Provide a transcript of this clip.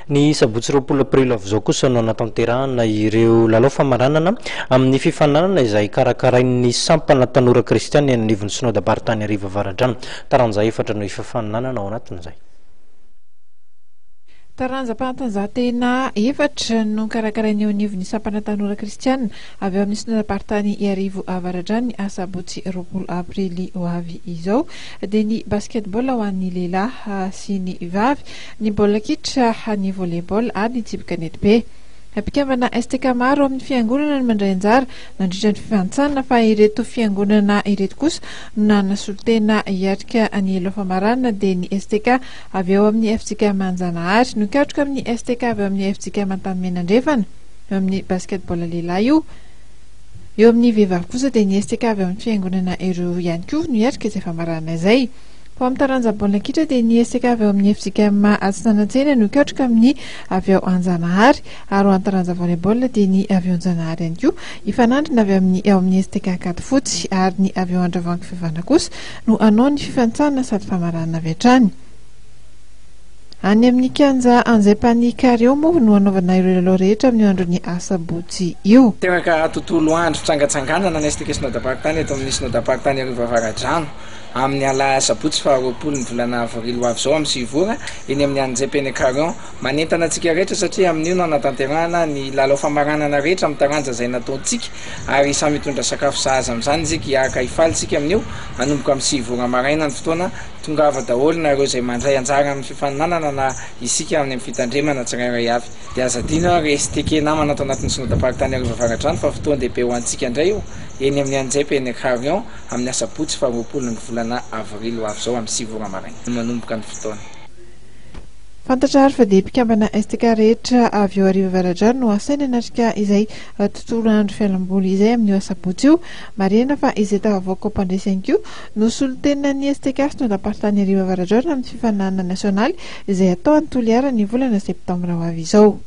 Ny sabotsy roapolo Aprily avy izao kosa no hanatanterahana ireo lalao famaranana amin'ny fifaninanana izay karakarain'ny Sampana Tanora Kristiana ny anivon'ny Synodam-paritany Iarivo Avaradrano. Taranja efatra no hifaninanana ao anatin'izay. Taranja pantanjatena efatra no karakarain'ny anivon'ny Sampana Tanora Kristiana avy amin'ny Synodam-paritany Iarivo Avaradrano ny asabotsy roapolo Aprily ho avy izao dia ny basketball ho an'ny lehilahy sy ny vavy, ny baolina kitra, ny volleyball ary ny tsipy kanety be. Ampikambana STK maro amin'ny fiangonana no mandray anjara nandritra ny fifantsana fa ireto fiangonana ireto kosa no nanasolo-tena hiatrika ny lalao famaranana dia ny STK avy eo amin'ny FJK Manjanahary no katroka amin'ny STK avy eo amin'ny FJK Mantaninmenandrefana eo amin'ny basketball lehilahy io. Eo amin'ny vehivavy kosa dia ny STK avy eo amin'ny fiangonana ireo ihany koa no hiatrika izay famaranana izay. Fa amin'ny taranja baolina kitra dia ny STK avy eo amin'ny FJK Atsinanantsena no katroka amin'ny avy eo Anjanahary ary ho an'ny taranja volleyball dia ny avy eo Anjanahary ihany koa ifanandrina avy eo amin'ny STK Katifotsy ary ny avy eo Andravoangy Fivana kosa no anao ny fifantsana sady famaranana avy hatrany. Any amin'ny kianja anjaim-pany kareo moa no anaovana ireo lalao rehetra amin'ny andron'ny asabotsy io. Teraka tontolo andro tsangatsanganana ny STK Synodam-paritany eto amin'ny Synodam-paritany Iarivo Avaradrano amin'ny ala sabotsy fa roapolo ny volana avrily ho avy izao amin'ny sivora eny amin'ny anjaim-pany kareo manentana antsika rehetra satria amin'io no hanatanterahana ny lalao famaranana rehetra amin'ny taranja izay nataontsika ary samy mitondra sakafo sahaza amin'izany isika hiaraka hifalintsika amin'io manomboka amin'ny sivora maraina ny fotoana tongava daholo na ireo izay mandray anjara amin'ny fifaninanana na isika amin'ny fitandremana tsirairay avy dia aza dina ary STK namana ato anatin'ny Synodam-paritany Iarivo Avaradrano fa fotoana dehibe ho antsika indray io eny amin'ny anjaim-pany kareo amin'ny asabotsy fa roapolo ny volana avrily ho avy izao amin'ny sivora maraina manomboka ny fotoana. Fantatra ary fa dia mpikambana STK rehetra avy eo Iarivo Avaradrano no asaina natrika izay tontolo andro fialamboly izay amin'ny asabotsy io. Marihana fa izay tavavoaka mpandresy ihany koa no solon-tena ny STK Synodam-paritany Iarivo Avaradrano amin'ny fifaninanana nasionaly izay atao any Toliara ny volana septambra ho avy izao.